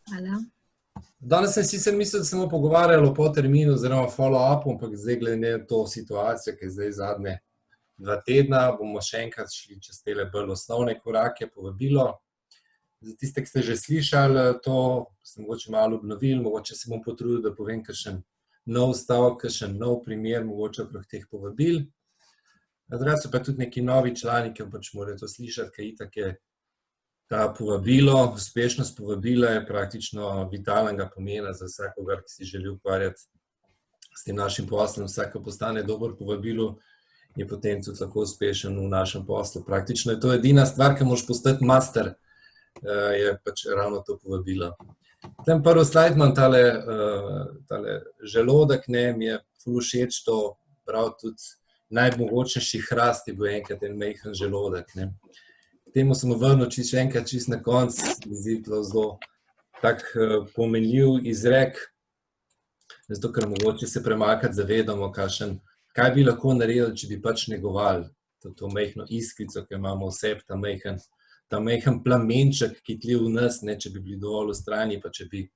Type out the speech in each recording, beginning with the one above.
Hvala. Danes sem sicer mislil, da se bomo pogovarjali po terminu oziroma follow-upu, ampak zdaj glede na to situacijo, ki je zdaj zadnje 2 tedna, bomo še enkrat šli čez tele bolj osnovne korake, povabilo. Za tiste, ki ste že slišali to, ste mogoče malo obnovili, mogoče se bom potrudil, da povem kakšen nov stavek, kakšen nov primer, mogoče okrog teh povabil. Drugače so pa tudi neki novi člani, ki pač morajo to slišati, ker itak je ta povabilo, uspešnost povabila je praktično vitalnega pomena za vsakogar, ki si želi ukvarjati s tem našim poslom. Vsak, ko postane dober povabilu, je potem tudi lahko uspešen v našem poslu. Praktično je to edina stvar, ki moraš postati master, je pač ravno to povabilo. Tem prvi slajd imam tale želodek, mi je ful všeč to, prav tudi najmogočnejši hrast je bil enkrat en majhen želodek. Temu sem vrnil še enkrat čisto na konc, zdi zelo tak pomenljiv izrek, zato ker mogoče se premalkrat zavedamo, kaj bi lahko naredili, če bi pač negovali to majhno iskrico, ki imamo v sebi, ta majhen plamenček, ki tli v nas, če bi bili dovolj vztrajni, pa če bi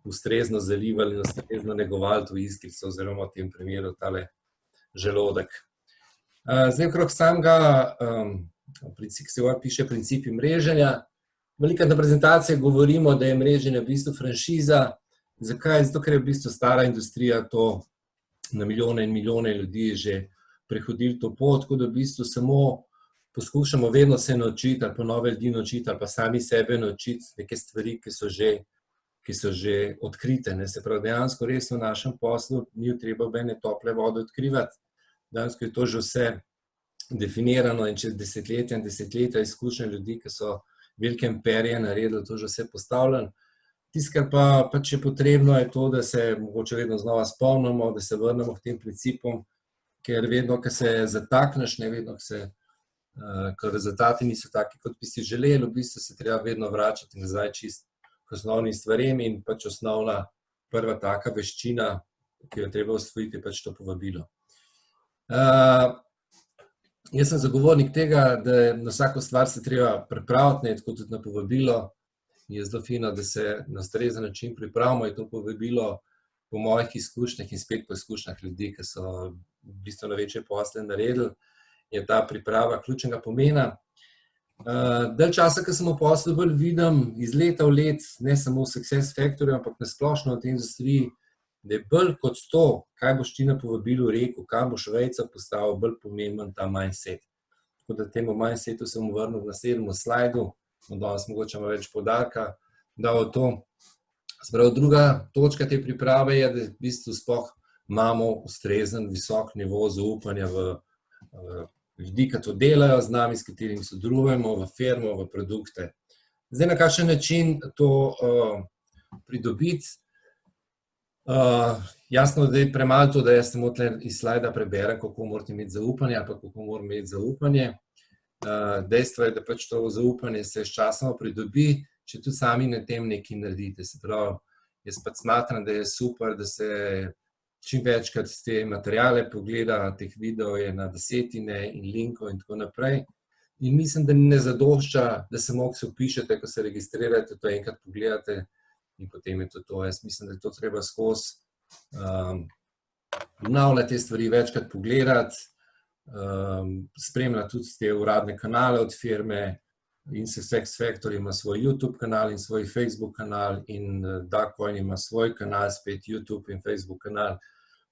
ustrezno zalivali in ustrezno negovali to iskrico, oziroma v tem primeru tale želodek. Zdaj okrog samega, se piše principi mreženja. Velikokrat na prezentacijah govorimo, da je mreženje v bistvu franšiza. Zakaj? Zato, ker je v bistvu stara industrija to na milijone in milijone ljudi že prehodili to pot, tako da v bistvu samo poskušamo vedno se naučiti ali pa nove ljudi naučiti ali pa sami sebe naučiti neke stvari, ki so že odkrite. Se pravi, dejansko res v našem poslu ni treba nobene tople vode odkrivati. Dejansko je to že vse definirano in čez desetletja in desetletja izkušnje ljudi, ki so velike imperije naredili, to že vse postavljeno. Tisto, kar pa pač je potrebno, je to, da se mogoče vedno znova spomnimo, da se vrnemo k tem principom, ker vedno, ko se zatakneš, vedno, ko rezultati niso taki, kot bi si želeli, v bistvu se treba vedno vračati nazaj čist k osnovnim stvarem in pač osnovna prva taka veščina, ki jo treba osvojiti, je pač to povabilo. Jaz sem zagovornik tega, da na vsako stvar se treba pripraviti, tako tudi na povabilo. Je zelo fino, da se na ustrezen način pripravimo, je to povabilo po mojih izkušnjah in spet po izkušnjah ljudi, ki so bistveno večje posle naredili, je ta priprava ključnega pomena. Dalj časa, ko sem v poslu bolj vidim, iz leta v let, ne samo v Success Factorju, ampak na splošno v tej industriji, da je bolj kot to, kaj boš ti na povabilu rekel, kam boš vejca postavil, bolj pomemben ta mindset. Tako da temu mindsetu se bom vrnil v naslednjem slajdu, danes mogoče ima več poudarka, da v to. Sprav, druga točka te priprave je, da v bistvu sploh imamo ustrezen, visok nivo zaupanja v ljudi, ki to delajo z nami, s katerimi sodelujemo, v firmo, v produkte. Zdaj, na kakšen način to pridobiti? Jasno, da je premalo to, da jaz samo tle iz slajda preberem, kako morate imeti zaupanje, ali pa kako moram imeti zaupanje. Dejstvo je, da pač to zaupanje se sčasoma pridobi, če tudi sami na tem nekaj naredite. Se pravi, jaz pač smatram, da je super, da se čim večkrat te materiale pogleda, teh videov je na desetine in linkov in tako naprej. In mislim, da ne zadošča, da samo se vpišete, ko se registrirate, to enkrat pogledate in potem je to to. Jaz mislim, da je to treba skozi ponavljati te stvari, večkrat pogledati, spremljati tudi te uradne kanale od firme. Success Factor ima svoj YouTube kanal in svoj Facebook kanal in Duckcoin ima svoj kanal, spet YouTube in Facebook kanal.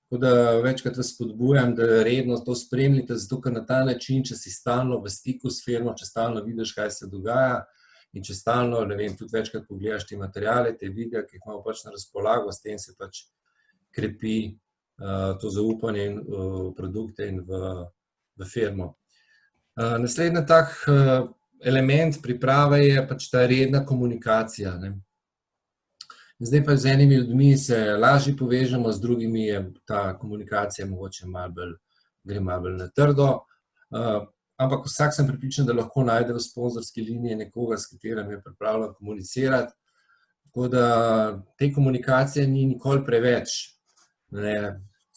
Tako da večkrat vas spodbujam, da redno to spremljate, zato ker na ta način, če si stalno v stiku s firmo, če stalno vidiš, kaj se dogaja in če stalno, tudi večkrat pogledaš te materiale, te videe, ki jih imamo pač na razpolago, s tem se pač krepi to zaupanje in produkte in v firmo. Naslednji tak element priprave je pač ta redna komunikacija. Zdaj pa z enimi ljudmi se lažje povežemo, z drugimi je ta komunikacija mogoče gre malo bolj na trdo, ampak vsak sem prepričan, da lahko najde v sponzorski liniji nekoga, s katerim je pripravljen komunicirati. Tako da te komunikacije ni nikoli preveč.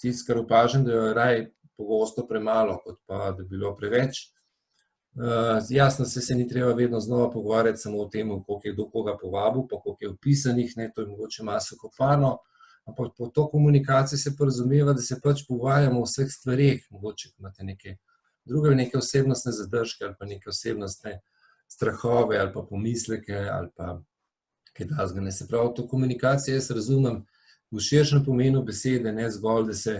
Tisto, kar opažam, da jo je raj pogosto premalo, kot pa da bi bilo preveč. Jasno, se ni treba vedno znova pogovarjati samo o tem, koliko je kdo koga povabil, pa koliko je vpisanih, to je mogoče malo kopano, ampak po to komunikacijo se pa razumeva, da se pač pogovarjamo o vseh stvareh, mogoče imate neke druge, neke osebnostne zadržke ali pa neke osebnostne strahove ali pa pomisleke ali pa kaj takega. Se pravi, to komunikacijo jaz razumem v širšem pomenu besede, ne zgolj, da se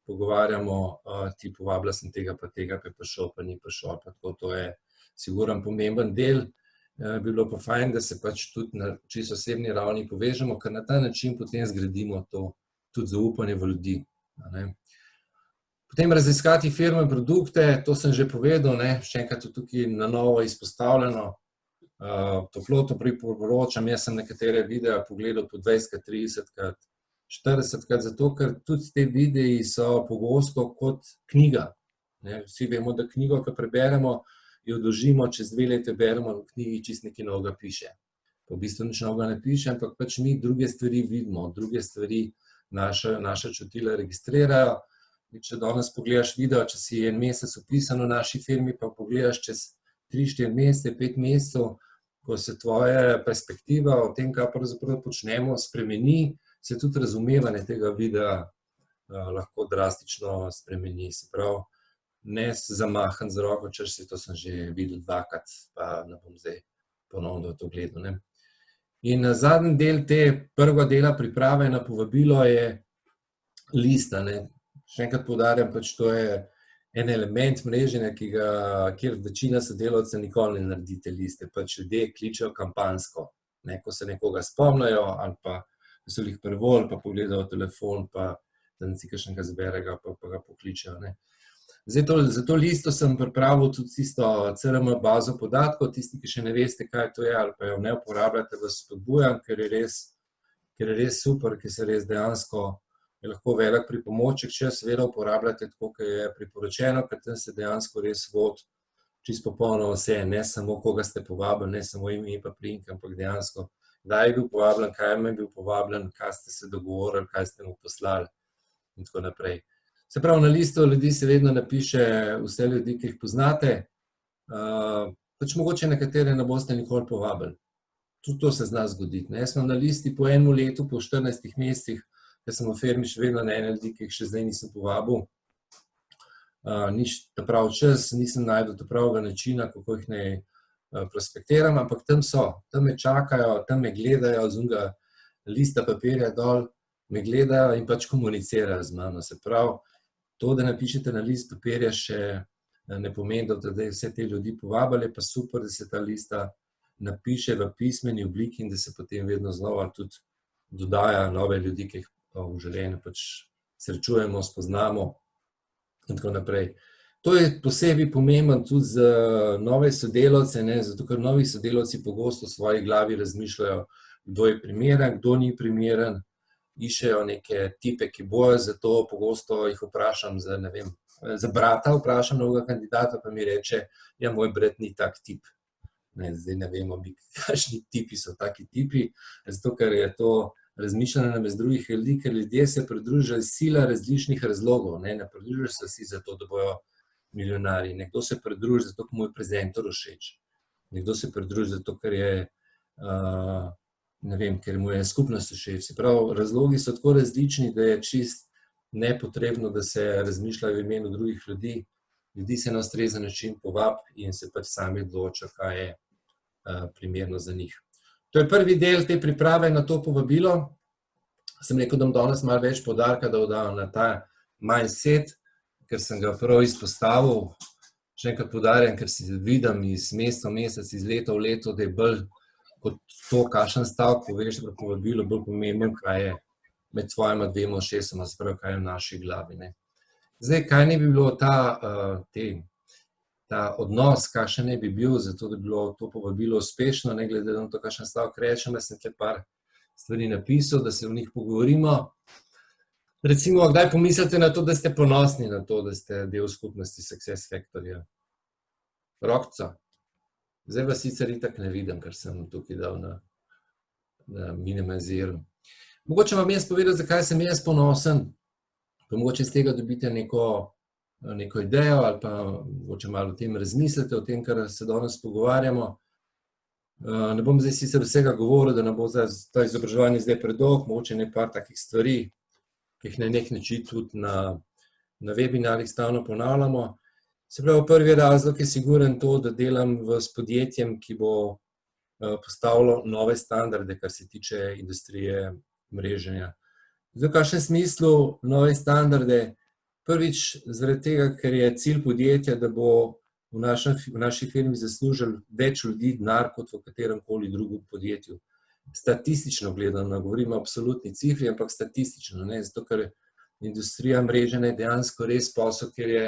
pogovarjamo, ti povabila sem tega, pa je prišel, pa ni prišel, pa tako, to je sigurno pomemben del. Bi bilo pa fajn, da se pač tudi na čisto osebni ravni povežemo, ker na ta način potem zgradimo to tudi zaupanje v ljudi. Potem raziskati firme, produkte, to sem že povedal, še enkrat tukaj na novo izpostavljeno. Toplo priporočam, jaz sem nekatere videe pogledal po 20-krat, 30-krat, 40-krat, zato ker tudi te videi so pogosto kot knjiga. Vsi vemo, da knjigo, ko preberemo, jo odložimo, čez 2 leti beremo, v knjigi čisto nekaj novega piše. V bistvu nič novega ne piše, ampak pač mi druge stvari vidimo, druge stvari naša čutila registrirajo. Če danes pogledaš video, če si en mesec vpisan v naši firmi, pa pogledaš čez 3-4 mesece, 5 mesecev, ko se tvoja perspektiva o tem, kaj pravzaprav počnemo, spremeni, se tudi razumevanje tega videa lahko drastično spremeni. Se pravi, ne zamahan z roko, češ si, to sem že videl 2-krat, pa ne bom zdaj ponovno to gledal. In zadnji del te prvega dela priprave na povabilo je lista. Še enkrat poudarjam, pač to je en element mreženja, kjer večina sodelavcev nikoli ne naredite liste. Pač ljudje kličejo kampanjsko, ko se nekoga spomnijo ali pa so jih prevoli, pa pogledajo telefon, pa da ne si kakšnega zberega, pa ga pokličejo. Za to listo sem pripravil tudi tisto CRM bazo podatkov, tisti, ki še ne veste, kaj to je, ali pa jo ne uporabljate, vas spodbujam, ker je res super, ker se res dejansko je lahko velik pripomoček, če seveda uporabljate tako, kot je priporočeno, ker tam se dejansko res vodi čisto popolno vse, ne samo koga ste povabili, ne samo ime pa priimek, ampak dejansko, kdaj je bil povabljen, kaj je bil povabljen, kaj ste se dogovorili, kaj ste mu poslali in tako naprej. Se pravi, na listo ljudi se vedno napiše vse ljudi, ki jih poznate, pač mogoče nekatere ne boste nikoli povabili. Tudi to se zna zgoditi. Jaz sem na listi po enem letu, po 14 mesecih, ker sem v firmi še vedno na ene ljudi, ki jih še zdaj nisem povabil. Nič ta pravi čas, nisem najdel ta pravega načina, kako jih naj prospektiram, ampak tam so, tam me čakajo, tam me gledajo z unega lista papirja dol, me gledajo in pač komunicirajo z mano. Se pravi, to, da napišete na list papirja, še ne pomeni, da vse te ljudi povabili, pa super, da se ta lista napiše v pismeni obliki in da se potem vedno znova tudi dodaja nove ljudi, ki jih v življenju pač srečujemo, spoznamo in tako naprej. To je posebej pomembno tudi za nove sodelavce, zato ker novi sodelavci pogosto v svoji glavi razmišljajo, kdo je primeren, kdo ni primeren, iščejo neke tipe, ki bojo za to, pogosto jih vprašam za brata, vprašam novega kandidata, pa mi reče, ja, moj brat ni tak tip. Zdaj ne vemo, kakšni tipi so taki tipi, zato ker je to razmišljanje namest drugih ljudi, ker ljudje se pridružijo iz sila različnih razlogov. Ne pridružijo se vsi zato, da bojo milijonarji. Nekdo se pridruži zato, ker mu je prezentor všeč. Nekdo se pridruži zato, ker je, ker mu je skupnost všeč. Se pravi, razlogi so tako različni, da je čist nepotrebno, da se razmišlja v imenu drugih ljudi. Ljudi se na ustrezen način povabi in se pač sami odločijo, kaj je primerno za njih. To je prvi del te priprave na to povabilo. Sem rekel, da bom danes malo več poudarka dal na ta mindset, ker sem ga prav izpostavil. Še enkrat poudarjam, ker si vidim iz meseca v mesec, iz leta v leto, da je bolj kot to, kakšen stavek poveš pri povabilu, bolj pomemben, kaj je med tvojima dvema ušesoma, se pravi, kaj je v naši glavi. Zdaj, kaj ne bi bilo ta odnos, kakšen ne bi bil, zato da bi bilo to povabilo uspešno, ne glede na to, kakšen stavek rečem, jaz sem tukaj par stvari napisal, da se o njih pogovorimo. Recimo, kdaj pomislite na to, da ste ponosni na to, da ste del skupnosti Success Factorja? Rokco. Zdaj vas sicer itak ne vidim, ker sem tukaj dal na minimiziru. Mogoče vam jaz povedati, zakaj sem jaz ponosen, pa mogoče iz tega dobite neko neko idejo ali pa mogoče malo o tem razmislite, o tem, kar se danes pogovarjamo. Ne bom zdaj sicer vsega govoril, da ne bo ta izobraževanje zdaj predolg, mogoče nekaj takih stvari, ki jih na nek način tudi na webinarjih stalno ponavljamo. Se pravi, prvi razlog je siguren to, da delam s podjetjem, ki bo postavilo nove standarde, kar se tiče industrije mreženja. V kakšnem smislu nove standarde? Prvič, zaradi tega, ker je cilj podjetja, da bo v naši firmi zaslužili več ljudi denar kot v kateremkoli drugem podjetju. Statistično gledano, govorimo o absolutni cifri, ampak statistično, ne, zato ker industrija mreženja je dejansko res posel, ker je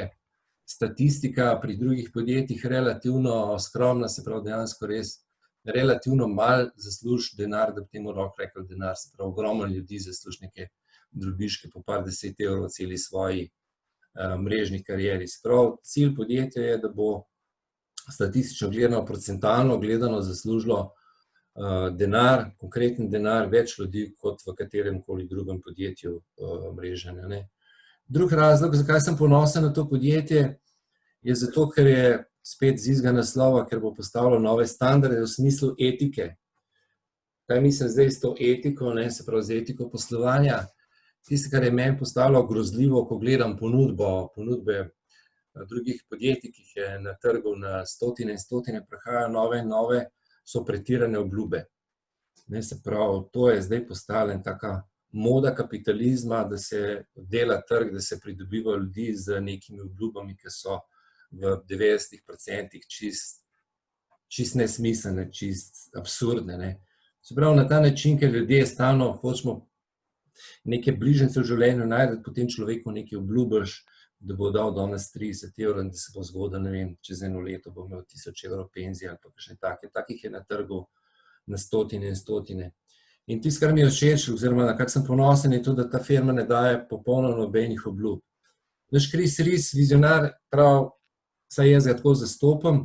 statistika pri drugih podjetjih relativno skromna, se pravi dejansko res relativno malo zasluži denar, da bi temu roko rekli denar, se pravi ogromno ljudi zasluži neke drobižke po par 10 evrov v celi svoji mrežni karieri. Se pravi, cilj podjetja je, da bo statistično gledano, procentalno gledano zaslužilo denar, konkreten denar, več ljudi kot v kateremkoli drugem podjetju mreženja, ne. Drugi razlog, zakaj sem ponosen na to podjetje, je zato, ker je spet z istega naslova, ker bo postavilo nove standarde v smislu etike. Kaj mislim zdaj s to etiko, ne, se pravi z etiko poslovanja? Tisto, kar je meni postalo grozljivo, ko gledam ponudbe drugih podjetij, ki jih je na trgu na stotine in stotine, prihajajo nove in nove, so pretirane obljube. Ne, se pravi, to je zdaj postala taka moda kapitalizma, da se dela trg, da se pridobiva ljudi z nekimi obljubami, ki so v 90% čist nesmiselne, čist absurdne, ne. Se pravi, na ta način, ker ljudje stalno hočemo neke bližnjice v življenju najti, potem človeku nekaj obljubiš, da bo dal danes 30 evrov in da se bo zgodilo, ne vem, čez eno leto bo imel 1000 evrov penzije ali pa kakšne take. Takih je na trgu na stotine in stotine. In tisto, kar mi je všeč, oziroma na kar sem ponosen, je to, da ta firma ne daje popolnoma nobenih obljub. Naš Chris Ries, vizionar, prav, saj jaz ga tako zastopam,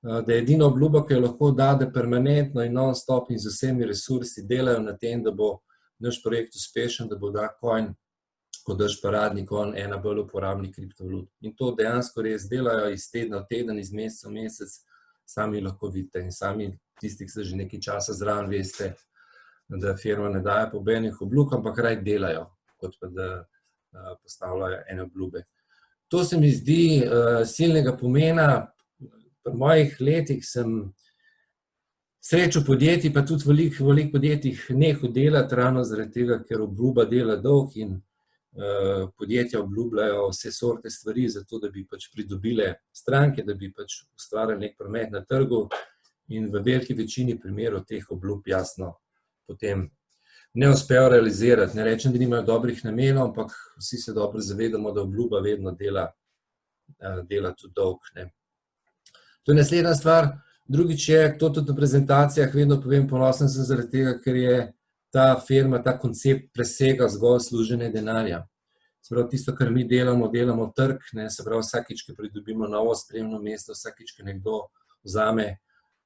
da je edina obljuba, ki jo lahko da, da permanentno in non-stop in z vsemi resursi delajo na tem, da bo naš projekt uspešen, da bo Coin, kot naš paradni konj, ena bolj uporabnih kriptovalut. In to dejansko res delajo iz tedna v teden, iz meseca v mesec, sami lahko vidite in sami tisti, ki ste že nekaj časa zraven, veste, da firma ne daje nobenih obljub, ampak raje delajo, kot pa da postavljajo ene obljube. To se mi zdi silnega pomena. Pri mojih letih sem srečal podjetij, pa tudi veliko podjetjih nehal delati, ravno zaradi tega, ker obljuba dela dolg in podjetja obljubljajo vse sorte stvari, zato da bi pač pridobile stranke, da bi pač ustvarili nek promet na trgu in v veliki večini primerov teh obljub jasno potem ne uspejo realizirati. Ne rečem, da nimajo dobrih namenov, ampak vsi se dobro zavedamo, da obljuba vedno dela tudi dolg, ne. To je naslednja stvar. Drugič je, to tudi na prezentacijah vedno povem, ponosen sem zaradi tega, ker je ta firma, ta koncept presega zgolj služenje denarja. Se pravi, tisto, kar mi delamo trg, ne, se pravi, vsakič, ki pridobimo novo sprejemno mesto, vsakič, ki nekdo vzame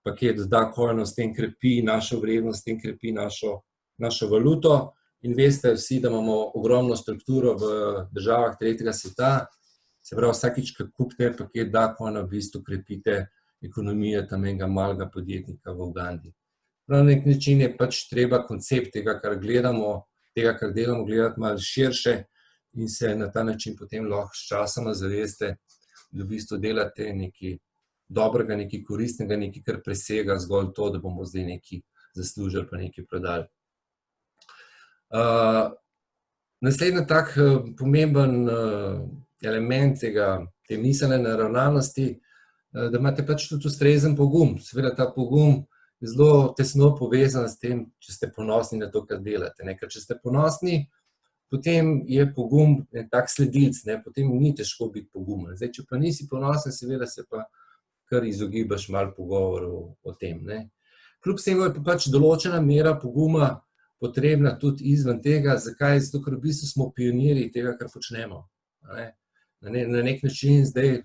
paket Coinov, s tem krepi našo vrednost, s tem krepi našo valuto. In veste vsi, da imamo ogromno strukturo v državah tretjega sveta. Se pravi, vsakič, ki kupite paket Coinov, v bistvu krepite ekonomijo tam enega malega podjetnika v Ugandi. Na nek način je pač treba koncept tega, kar gledamo, tega, kar delamo, gledati malo širše in se na ta način potem lahko s časoma zaveste, da v bistvu delate nekaj dobrega, nekaj koristnega, nekaj, kar presega zgolj to, da bomo zdaj nekaj zaslužili pa nekaj prodali. Naslednji tak pomemben element te miselne naravnanosti, da imate pač tudi ustrezen pogum. Seveda ta pogum je zelo tesno povezan s tem, če ste ponosni na to, kar delate. Ker če ste ponosni, potem je pogum tak sledilc, potem ni težko biti pogumen. Zdaj, če pa nisi ponosen, seveda se pa kar izogibaš malo pogovorov o tem. Kljub vsemu je pa pač določena mera poguma potrebna tudi izven tega. Zakaj? Zato, ker v bistvu smo pionirji tega, kar počnemo. Na nek način zdaj,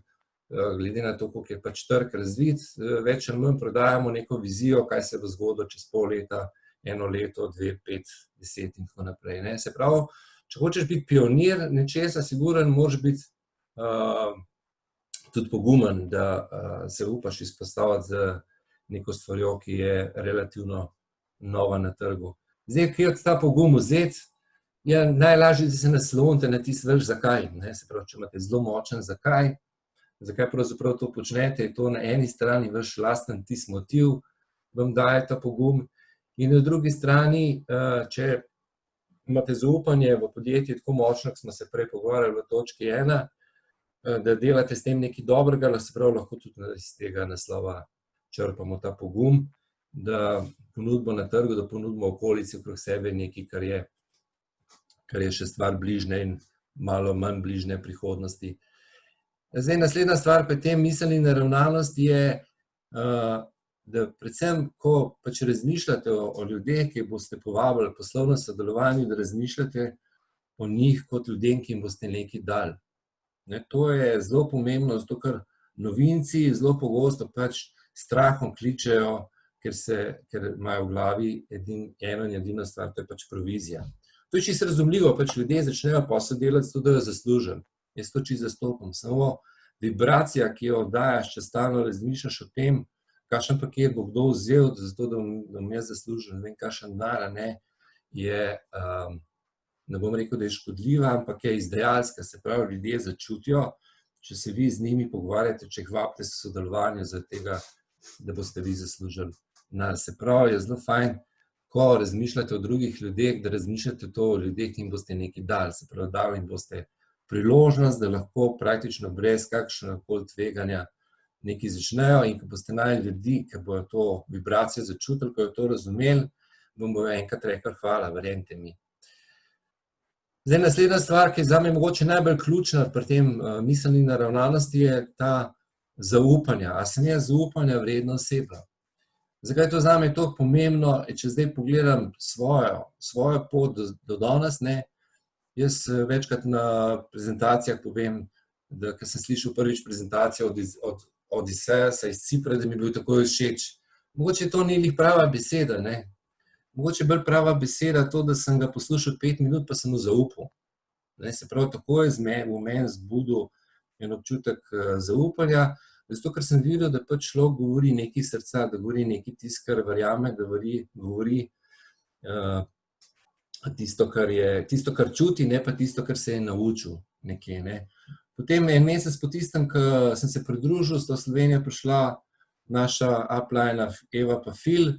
glede na to, koliko je pač trg razvit, več ali manj prodajamo neko vizijo, kaj se bo zgodilo čez pol leta, 1 leto, 2, 5, 10 in tako naprej. Se pravi, če hočeš biti pionir nečesa, siguren, moraš biti tudi pogumen, da se upaš izpostaviti z neko stvarjo, ki je relativno nova na trgu. Zdaj, kje od ta pogum vzeti, je najlažje, da se naslonite na tisti vrš zakaj. Se pravi, če imate zelo močen zakaj pravzaprav to počnete, je to na eni strani vaš lasten tisti motiv, vam daje ta pogum, in na drugi strani, če imate zaupanje v podjetje tako močno, kot smo se prej pogovarjali v točki 1, da delate s tem nekaj dobrega, se pravi, lahko tudi iz tega naslova črpamo ta pogum, da ponudimo na trgu, da ponudimo okolici okrog sebe nekaj, kar je še stvar bližnje in malo manj bližnje prihodnosti. Zdaj, naslednja stvar pri tem miselni naravnanosti je, da predvsem, ko pač razmišljate o ljudeh, ki boste povabili poslovno sodelovanje, da razmišljate o njih kot ljudem, ki jim boste nekaj dali. To je zelo pomembno, zato ker novinci zelo pogosto pač strahom kličejo, ker imajo v glavi eno in edino stvar, to je pač provizija. To je čisto razumljivo, pač ljudje začnejo posel delati, zato da jo zaslužim. Jaz to čisto zastopam. Samo vibracija, ki jo dajaš, če stalno razmišljaš o tem, kakšen paket bo kdo vzel, zato da bom jaz zaslužil, ne vem, kakšen denar, je, ne bom rekel, da je škodljiva, ampak je izdajalska. Se pravi, ljudje začutijo, če se vi z njimi pogovarjate, če jih vabite k sodelovanju zaradi tega, da boste vi zaslužili denar. Se pravi, je zelo fajn, ko razmišljate o drugih ljudeh, da razmišljate to o ljudeh, ki jim boste nekaj dali. Se pravi, dali jim boste priložnost, da lahko praktično brez kakšnega tveganja nekaj začnejo, in ko boste najeli ljudi, ki bojo to vibracijo začutili, ko jo to razumeli, vam bojo enkrat rekli hvala, verjemite mi. Zdaj, naslednja stvar, ki je zame mogoče najbolj ključna pri tem miselni naravnanosti, je ta zaupanja. A sem jaz zaupanja vredna oseba? Zakaj je to zame toliko pomembno? Če zdaj pogledam svojo pot do danes, jaz večkrat na prezentacijah povem, da ko sem slišal prvič prezentacijo od Odysseasa iz Cipra, da mi je bil takoj všeč. Mogoče to ni glih prava beseda, Mogoče bolj prava beseda to, da sem ga poslušal 5 minut, pa sem mu zaupal. Se pravi, tako je v meni zbudil en občutek zaupanja, zato ker sem videl, da pač človek govori nekaj srca, da govori nekaj tisto, kar verjame, da govori tisto, kar čuti, ne pa tisto, kar se je naučil nekje. Potem en mesec po tistem, ko sem se pridružil, sta v Slovenijo prišla naša uplina Eva pa Fil,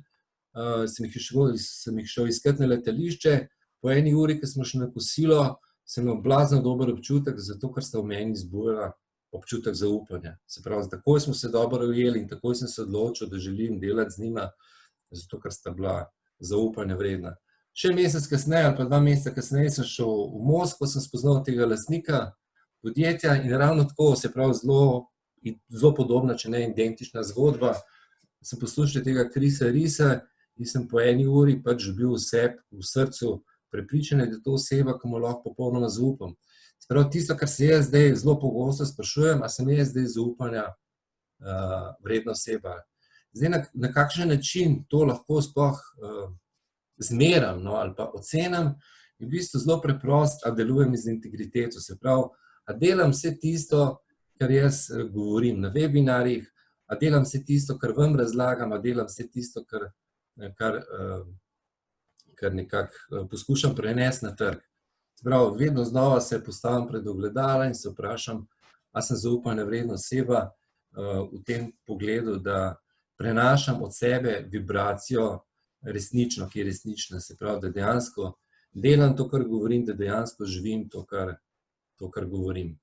sem jih šel iskat na letališče, po 1 uri, ko smo šli na kosilo, sem imel blazno dober občutek, zato ker sta v meni zbujala občutek zaupanja. Se pravi, takoj smo se dobro ujeli in takoj sem se odločil, da želim delati z njima, zato ker sta bila zaupanja vredna. Še mesec kasneje ali pa 2 meseca kasneje sem šel v Moskvo, sem spoznal tega lastnika podjetja in ravno tako, se pravi, zelo podobna, če ne identična zgodba. Sem poslušal tega Chrisa Risa in sem po 1 uri pač bil v srcu prepričan, da je to oseba, ki mu lahko popolnoma zaupam. Se pravi, tisto, kar se jaz zdaj zelo pogosto sprašujem, a sem jaz zdaj zaupanja vredna oseba. Zdaj, na kakšen način to lahko sploh zmeram ali pa ocenim, je v bistvu zelo preprost, a delujem iz integriteto. Se pravi, a delam vse tisto, kar jaz govorim na webinarjih, a delam vse tisto, kar vam razlagam, a delam vse tisto, kar nekako poskušam prenesti na trg. Se pravi, vedno znova se postavim pred ogledala in se vprašam, a sem zaupanja vredna oseba v tem pogledu, da prenašam od sebe vibracijo resnično, ki je resnična. Se pravi, da dejansko delam to, kar govorim, da dejansko živim to, kar govorim.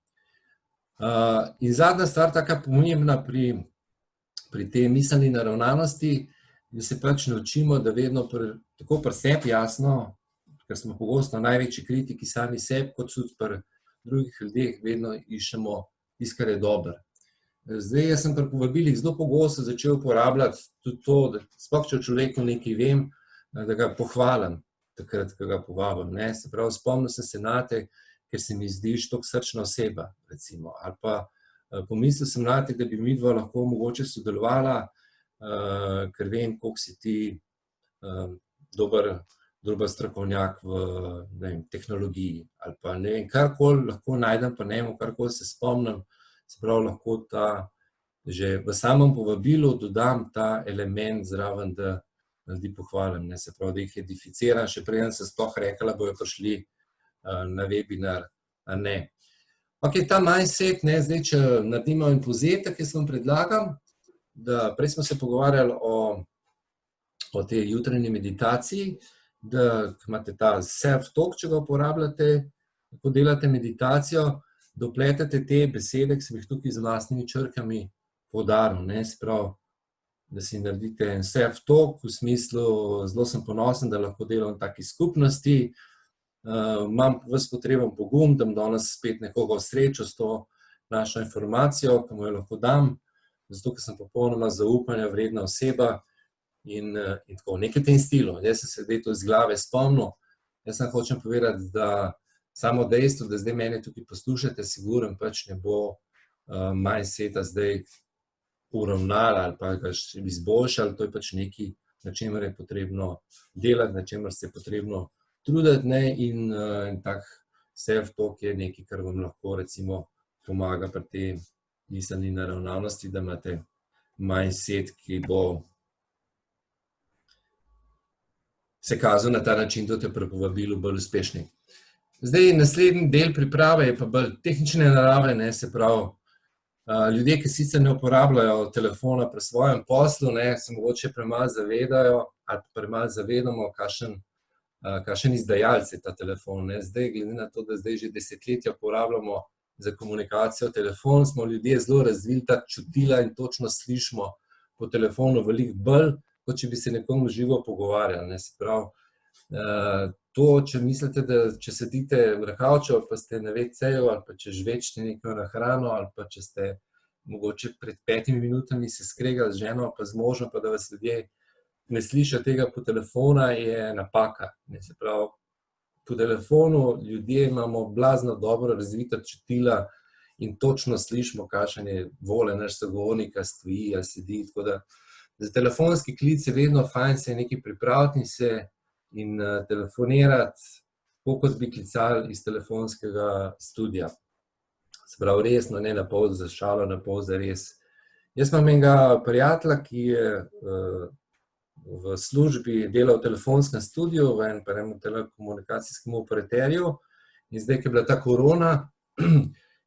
In zadnja stvar, taka pomembna pri tej miselni naravnanosti, da se pač naučimo, da vedno tako pri sebi jasno, ker smo pogosto največji kritiki sami sebi, kot tudi pri drugih ljudeh, vedno iščemo tisto, kar je dobro. Zdaj, jaz sem pri povabilih zelo pogosto začel uporabljati tudi to, da sploh če o človeku nekaj vem, da ga pohvalim takrat, ko ga povabim. Se pravi, spomnil sem se nate, ker se mi zdiš toliko srčna oseba, recimo. Ali pa pomislil sem nate, da bi midva lahko mogoče sodelovala, ker vem, koliko si ti dober druga strokovnjak v tehnologiji ali pa ne vem, karkoli lahko najdem, pa ne vem, karkoli se spomnim, se pravi, lahko že v samem povabilu dodam ta element zraven, da ljudi pohvalim, se pravi, da jih edificiram, še preden se sploh rekla, bojo prišli na webinar, a ne. Ok, ta mindset, zdaj, če naredimo en povzetek, jaz vam predlagam, da prej smo se pogovarjali o tej jutranji meditaciji, da imate ta self-talk, če ga uporabljate, ko delate meditacijo, da vpletete te besede, ki sem jih tukaj z vlastnimi črkami poudaril, se pravi, da si naredite en self-talk v smislu, zelo sem ponosen, da lahko delam v taki skupnosti, imam ves potreben pogum, da bom danes spet nekoga srečal s to našo informacijo, ki mu jo lahko dam, zato, ker sem popolnoma zaupanja vredna oseba in tako, nekaj v tem stilu. Jaz sem se zdaj to iz glave spomnil, jaz sem hočem povedati, da samo dejstvo, da zdaj mene tukaj poslušate, sigurno pač ne bo mindseta zdaj uravnali ali pa ga izboljšali, to je pač nekaj, na čemer je potrebno delati, na čemer se je potrebno truditi, in tak self-talk je nekaj, kar vam lahko recimo pomaga pri tej miselni naravnanosti, da imate mindset, ki bo se kazal na ta način, da te pri povabilu bolj uspešni. Zdaj, naslednji del priprave je pa bolj tehnične narave, se pravi, ljudje, ki sicer ne uporabljajo telefona pri svojem poslu, se mogoče premalo zavedajo ali premalo zavedamo, kakšen izdajalec je ta telefon. Zdaj, glede na to, da zdaj že desetletja uporabljamo za komunikacijo telefon, smo ljudje zelo razvili ta čutila in točno slišimo po telefonu veliko bolj, kot če bi se nekomu živo pogovarjali. Se pravi, to, če mislite, da če sedite v kavču, ali pa ste na WC-ju, ali pa če žvečete nekaj na hrano, ali pa če ste mogoče pred 5 minutami se skregali z ženo, pa z možem, pa da vas ljudje ne slišijo tega po telefona, je napaka. Se pravi, po telefonu ljudje imamo blazno dobro razvita čutila in točno slišimo, kakšen je volja naš sogovornika, stoji ali sedi, tako da za telefonski klic je vedno fajn se nekaj pripraviti in telefonirati, tako kot bi klicali iz telefonskega studia. Se pravi, resno, ne na pol za šalo, na pol za res. Jaz imam enega prijatelja, ki je v službi delal v telefonskem studiu, v enem telekomunikacijskem operaterju, in zdaj, ko je bila ta korona,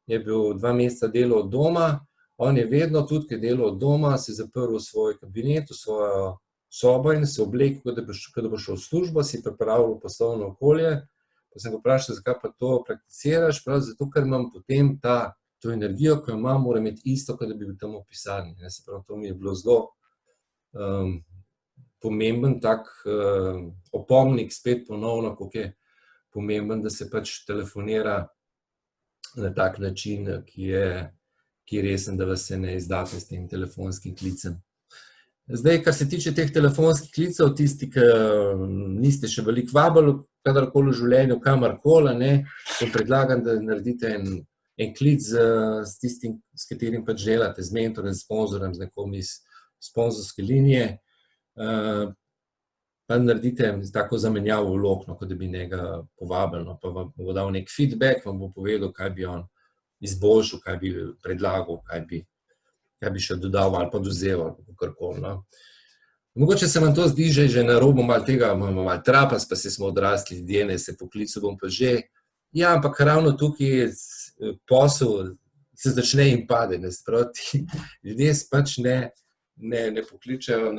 je bil 2 meseca delal od doma. On je vedno, tudi ko je delal od doma, se zaprl v svoj kabinet, v svojo sobo in se oblekel, kot da bo šel v službo, si pripravil poslovno okolje. Pa sem ga vprašal, zakaj pa to prakticiraš, prav zato, ker imam potem to energijo, ki jo imam, moram imeti isto, kot da bi bil tam v pisarni. Se pravi, to mi je bilo zelo pomemben tak opomnik, spet ponovno, koliko je pomemben, da se pač telefonira na tak način, ki je resen, da vas se ne izdate s tem telefonskim klicem. Zdaj, kar se tiče teh telefonskih klicev, tisti, ki niste še veliko vabili, kadarkoli v življenju, kamorkoli, vam predlagam, da naredite en klic s tistim, s katerim pač delate, z mentorjem, s sponzorjem, z nekom iz sponzorske linije, pa naredite tako zamenjavo vlog, kot da bi njega povabili, pa vam bo dal nek feedback, vam bo povedal, kaj bi on izboljšal, kaj bi predlagal, kaj bi še dodal ali pa dozel ali karkoli. Mogoče se vam to zdi že na robu malo tega, malo trapas, pa se smo odrasli ljudje, ne se poklical bom pa že. Ja, ampak ravno tukaj posel se začne in pade, sproti. Ljudje se pač ne pokličajo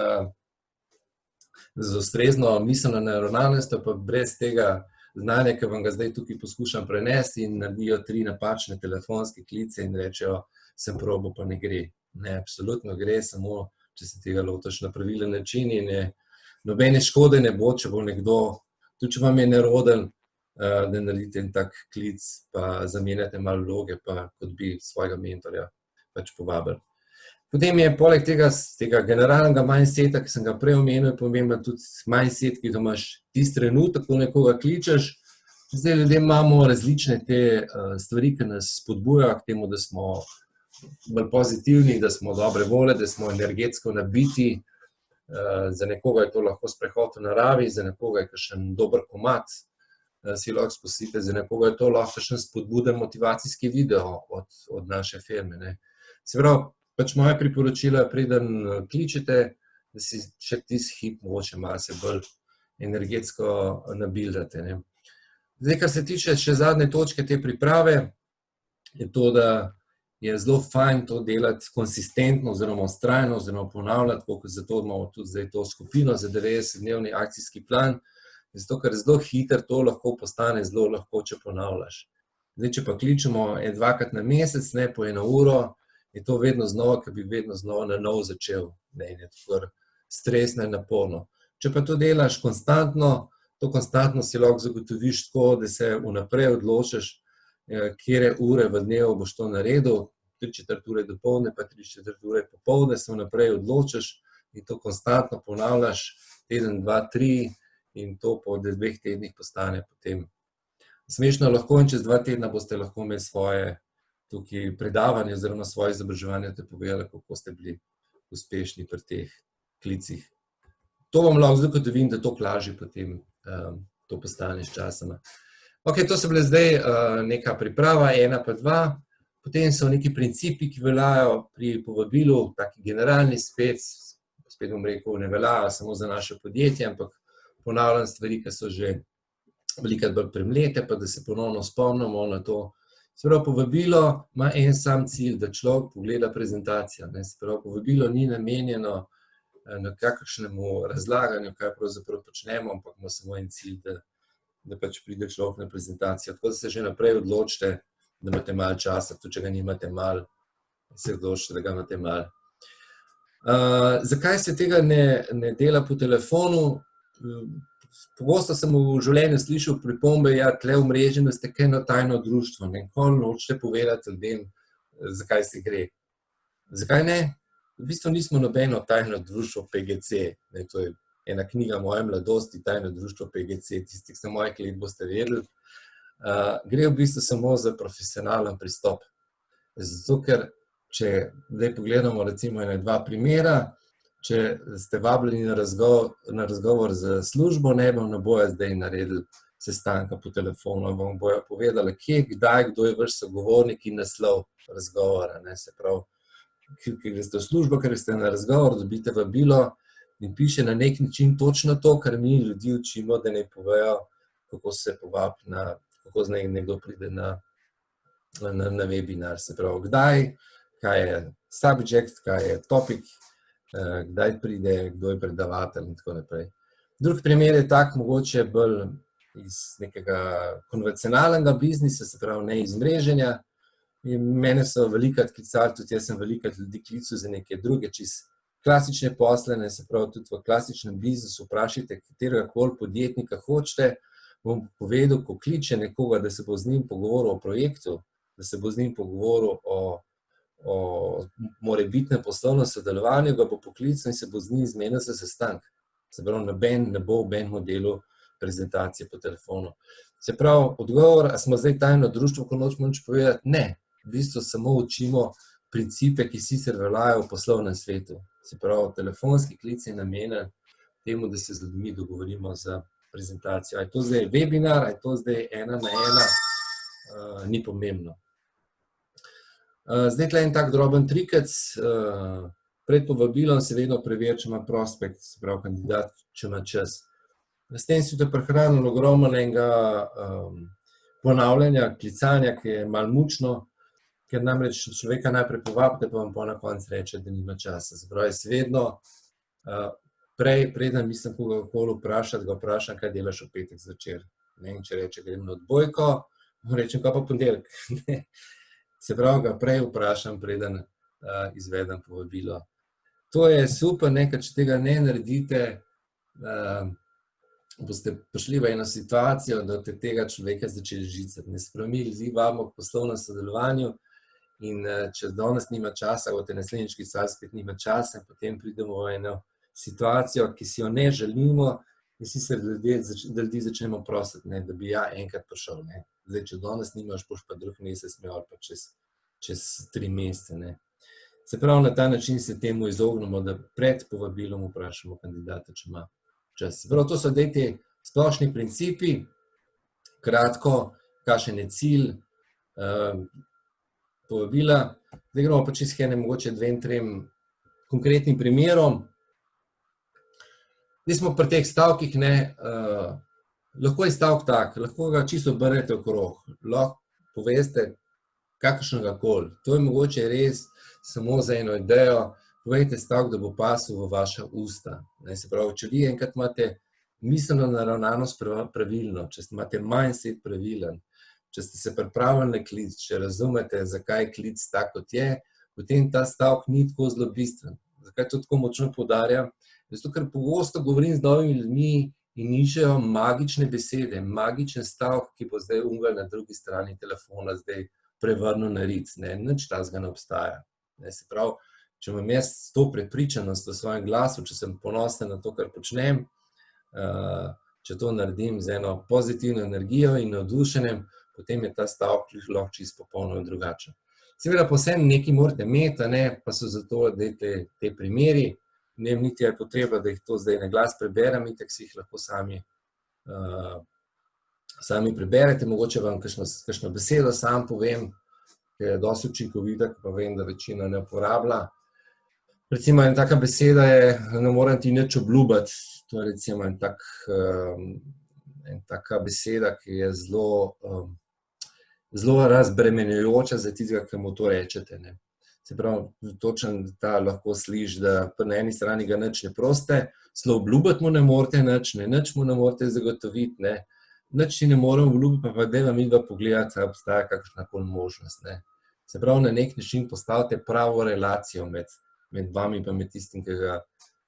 z ustrezno miselno naravnanostjo, pa brez tega znanja, ki vam ga zdaj tukaj poskušam prenesti, in naredijo 3 napačne telefonske klice in rečejo, sem probal, pa ne gre. Ne, absolutno gre, samo če se tega lotiš na pravilen način in nobene škode ne bo, če bo nekdo, tudi če vam je neroden, da naredite en tak klic, pa zamenjate malo vloge, pa kot bi svojega mentorja pač povabili. Potem je poleg tega generalnega mindseta, ki sem ga prej omenil, pomemben tudi mindset, ki ga imaš tisti trenutek, ko nekoga kličeš. Zdaj ljudje imamo različne te stvari, ki nas spodbujajo k temu, da smo bolj pozitivni, da smo dobre volje, da smo energetsko nabiti, Za nekoga je to lahko sprehod v naravi, za nekoga je kakšen dober komad, si lahko spustite, za nekoga je to lahko kakšen spodbuden motivacijski video od naše firme, ne. Se pravi, pač moje priporočilo, preden kličete, da si še tisti hip mogoče malo se bolj energetsko nabildate, ne. Zdaj, kar se tiče še zadnje točke te priprave, je to, da je zelo fajn to delati konsistentno oziroma vztrajno oziroma ponavljati, zato imamo tudi zdaj to skupino za 90-dnevni akcijski plan, zato ker zelo hitro to lahko postane zelo lahko, če ponavljaš. Zdaj, če pa kličemo dvakrat na mesec, ne, po 1 uro, je to vedno znova, ker bi vedno znova na novo začel, ne, in je to stresno in naporno. Če pa to delaš konstantno, to konstantno si lahko zagotoviš tako, da se vnaprej odločiš, katere ure v dnevu boš to naredil, 3/4 ure dopoldne, pa 3/4 ure popoldne, se vnaprej odločiš in to konstantno ponavljaš, teden, 2, 3, in to po 2 tednih postane potem smešno lahko, in čez 2 tedna boste lahko imeli svoje tukaj predavanje oziroma svoje izobraževanje, te povedali, kako ste bili uspešni pri teh klicih. To vam lahko zagotovim, da toliko lažje potem to postane s časoma. Ok, to so bile zdaj neka priprava, 1 pa 2, potem so neki principi, ki veljajo pri povabilu, taki generalni spet bom rekel, ne veljajo samo za naše podjetje, ampak ponavljam stvari, ki so že velikokrat bolj premlete, pa da se ponovno spomnimo na to. Se pravi, povabilo ima en sam cilj, da človek pogleda prezentacijo, ne, se pravi, povabilo ni namenjeno na kakšnemu razlaganju, kaj pravzaprav počnemo, ampak ima samo en cilj, da pač pride človek na prezentacijo. Tako da se že naprej odločite, da imate malo časa, tudi če ga nimate malo, se odločite, da ga imate malo. Zakaj se tega ne dela po telefonu? Pogosto sem v življenju slišal pripombe, ja, tle v mreženju ste kaj eno tajno društvo, nikoli nočete povedati ljudem, zakaj se gre. Zakaj ne? V bistvu nismo nobeno tajno društvo PGC, ne, to je ena knjiga moje mladosti, tajno društvo PGC, tisti, ki ste mojih let, boste vedeli. Gre v bistvu samo za profesionalen pristop. Zato, ker če zdaj pogledamo recimo 2 primera, če ste vabljeni na razgovor z službo, ne bojo zdaj naredili sestanka po telefonu, vam bojo povedali, kje, kdaj, kdo je vaš sogovornik in naslov razgovora, ne, se pravi, ker greste v službo, ker ste na razgovor, dobite vabilo in piše na nek način točno to, kar mi ljudi učimo, da ne povejo, kako se povabi kako naj nekdo pride na webinar, se pravi, kdaj, kaj je subject, kaj je topic, kdaj pride, kdo je predavatelj in tako naprej. Drug primer je tak, mogoče bolj iz nekega konvencionalnega biznisa, se pravi, ne iz mreženja. In mene so velikokrat klicali, tudi jaz sem velikokrat ljudi klical za neke druge, čisto klasične posle, se pravi, tudi v klasičnem biznisu vprašajte kateregakoli podjetnika hočete, bom povedal, ko kliče nekoga, da se bo z njim pogovoril o projektu, da se bo z njim pogovoril o morebitnem poslovnem sodelovanju, ga bo poklical in se bo z njim zmenil za sestanek. Se pravi, noben ne bo v nobenem delu prezentacije po telefonu. Se pravi, odgovor, a smo zdaj tajno društvo, ko nočemo nič povedati? Ne, v bistvu samo učimo principe, ki sicer veljajo v poslovnem svetu. Se pravi, telefonski klic je namenjen temu, da se z ljudmi dogovorimo za prezentacijo. A je to zdaj webinar, a je to zdaj 1 na 1, ni pomembno. Zdaj tle en tak droben trikec, pred povabilom se vedno preveri, če ima prospekt, se pravi kandidat, če ima čas. S tem si te prehranili ogromno enega ponavljanja, klicanja, ki je malo mučno, ker namreč človeka najprej povabite, pa vam na koncu reče, da nima časa. Se pravi, jaz vedno preden mislim kogarkoli vprašati, ga vprašam, kaj delaš v petek zvečer. In če reče, grem na odbojko, mu rečem, kaj pa ponedeljek. Se pravi, ga prej vprašam, preden izvedem povabilo. To je super, ker če tega ne naredite, boste prišli v eno situacijo, da boste tega človeka začeli žicati. Ne spremi, ljudi vabimo k poslovnem sodelovanju in če danes nima časa, boste naslednjič klicali, spet nima časa in potem pridemo v eno situacijo, ki si jo ne želimo in sicer da ljudi začnemo prositi, da bi ja enkrat prišel. Zdaj, če danes nimaš, boš pa drug mesec imel ali pa čez 3 mesece. Se pravi, na ta način se temu izognemo, da pred povabilom vprašamo kandidata, če ima čas. Se pravi, to so te splošni principi, kratko, kakšen je cilj povabila. Zdaj gremo pa čisto mogoče 2-3 konkretnim primerom. Zdaj smo pri teh stavkih, lahko je stavk tak, lahko ga čisto obrnete okrog, lahko poveste kakršnega koli. To je mogoče res samo za eno idejo, povejte stavk, da bo pasel v vaša usta. Se pravi, če vi enkrat imate miselno naravnanost pravilno, če imate mindset pravilen, če ste se pripravili na klic, če razumete, zakaj je klic tak, kot je, potem ta stavk ni tako zelo bistven. Zakaj to tako močno poudarjam? Zato, ker pogosto govorim z novimi ljudmi in iščejo magične besede, magičen stavk, ki bo zdaj na drugi strani telefona zdaj prevrnil na ric. Nič takega ne obstaja. Se pravi, če imam jaz to prepričanost v svojem glasu, če sem ponosen na to, kar počnem, če to naredim z eno pozitivno energijo in navdušenjem, potem je ta stavk lahko čisto popolnoma drugačen. Seveda pa vsem nekaj morate imeti, pa so zato te primeri. Ne vem, niti je potreba, da jih to zdaj na glas preberem, itak si jih lahko sami preberete. Mogoče vam kakšno besedo sam povem, ki je dosti učinkovita, pa vem, da večina ne uporablja. Recimo, ena taka beseda je, ne morem ti nič obljubiti. To je recimo ena taka beseda, ki je zelo razbremenjujoča za tistega, ki mu to rečete. Se pravi, točno ta lahko sliši, da na eni strani ga nič ne proste, celo obljubiti mu ne morete nič mu ne morete zagotoviti, nič ti ne morem obljubiti, pa dajva midva pogledati, ali obstaja kakršnakoli možnost. Se pravi, na nek način postavite pravo relacijo med vami pa med tistim, ki ga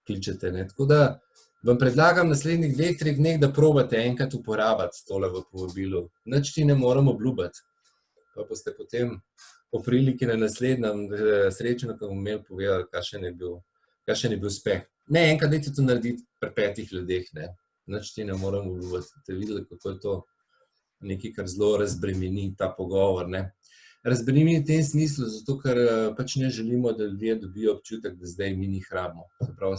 kličete. Tako da vam predlagam naslednjih 2-3 dneh, da probate enkrat uporabiti tole v povabilu. Nič ti ne morem obljubiti. Pa boste potem po priliki na naslednjem srečanju, ko bomo imeli povedali, kakšen je bil uspeh. Ne, enkrat dajte to narediti pri 5 ljudeh. Nič ti ne morem obljubiti. Ste videli, kako je to nekaj, kar zelo razbremeni ta pogovor. Razbremeni v tem smislu, zato ker pač ne želimo, da ljudje dobijo občutek, da zdaj mi njih rabimo. Se pravi,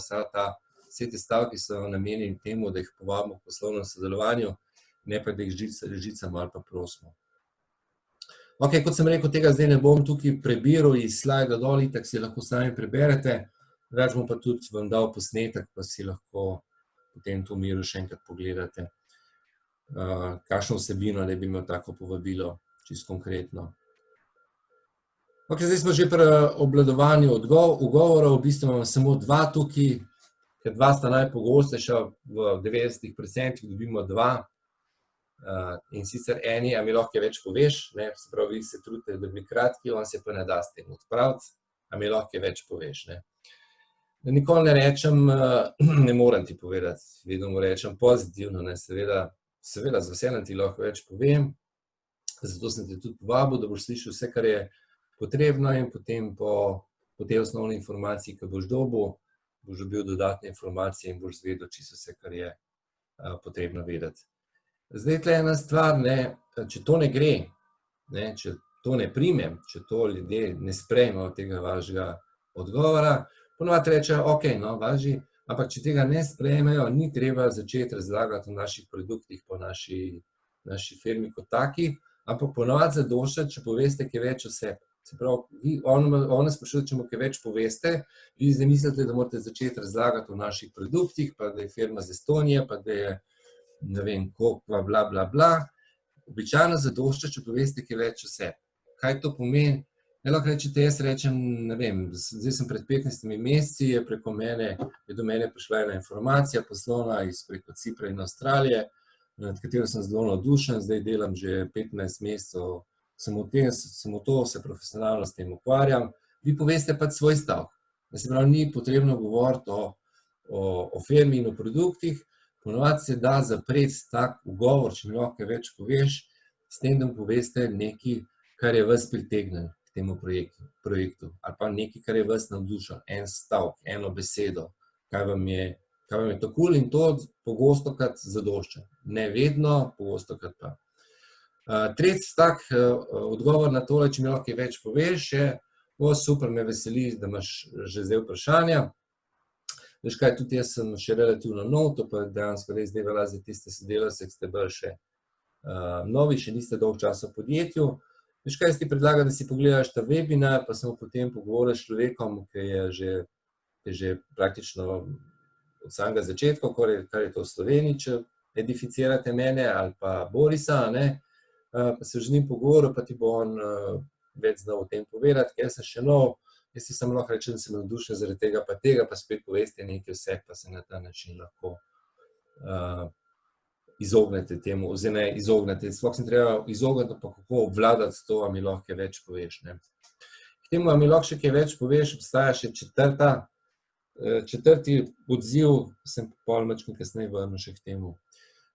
vse te stavki so namenjeni temu, da jih povabimo v poslovnem sodelovanju, ne pa da jih žicamo ali pa prosimo. Ok, kot sem rekel, tega zdaj ne bom tukaj prebiral iz slajda dol, itak si lahko sami preberete, več bom pa tudi vam dal posnetek, pa si lahko potem to miru še enkrat pogledate, kakšno vsebino ne bi imel tako povabilo, čisto konkretno. Ok, zdaj smo že pri obvladovanju ugovorov, v bistvu imamo samo 2 tukaj, ker 2 sta najpogostejša, v 90% dobimo 2. In sicer eni, a mi lahko več poveš, se pravi, vi se trudite, da bi kratki, on se pa ne da s tem odpraviti, a mi lahko več poveš. Nikoli ne rečem, ne morem ti povedati, vedno mu rečem pozitivno, seveda z veseljem ti lahko več povem, zato sem te tudi povabil, da boš slišal vse, kar je potrebno in potem po tej osnovni informaciji, ki boš dobil, boš dobil dodatne informacije in boš zvedel čisto vse, kar je potrebno vedeti. Zdaj, tle ena stvar, če to ne gre, če to ne primem, če to ljudje ne sprejmejo tega vašega odgovora, ponovadi rečejo, ok, važi, ampak če tega ne sprejmejo, ni treba začeti razlagati o naših produktih po naši firmi kot taki, ampak ponovadi zadošča, če poveste kaj več o sebi. Se pravi, ona sprašuje, če mu kaj več poveste, vi zdaj mislite, da morate začeti razlagati o naših produktih, pa da je firma z Estonije, pa da je ne vem, koliko, bla, bla, bla. Običajno zadošča, če poveste kaj več o sebi. Kaj to pomeni? Lahko rečete, jaz rečem, ne vem, zdaj sem pred 15 meseci, je do mene prišla ena informacija poslovna preko Cipra in Avstralije, nad katero sem zelo navdušen, zdaj delam že 15 mesecev, samo to, se profesionalno s tem ukvarjam. Vi poveste pač svoj stav. Se pravi, ni potrebno govoriti o firmi in o produktih, ponovadi se da zapreti tak ugovor, če mi lahko več poveš, s tem, da mu poveste nekaj, kar je vas pritegnilo k temu projektu, ali pa nekaj, kar je vas navdušilo, en stavek, eno besedo, kaj vam je to kul in to pogosto krat zadošča. Ne vedno, pogosto krat pa. Tretji tak odgovor na tole, če mi lahko več poveš, je Super, me veseli, da imaš že zdaj vprašanja. Veš kaj, tudi jaz sem še relativno nov, to pa dejansko res zdaj velja za tiste sodelavce, ki ste bolj še novi, še niste dolgo časa v podjetju. Veš kaj, jaz ti predlagam, da si pogledaš ta webinar, pa se potem pogovoriš s človekom, ki je že praktično od samega začetka, kar je to v Sloveniji, če edificirate mene ali pa Borisa, pa se že z njim pogovoril, pa ti bo on več znal o tem povedati, ker jaz sem še nov, jaz si samo lahko rečem, da sem navdušen zaradi tega, pa spet poveste nekaj vseh, pa se na ta način lahko izognete temu, oziroma ne izognete, sploh sem treba izogniti, pa kako obvladati to, a mi lahko kaj več poveš. K temu, a mi lahko še kaj več poveš, obstaja še četrti odziv, sem pol mačko kasneje vrnil še k temu.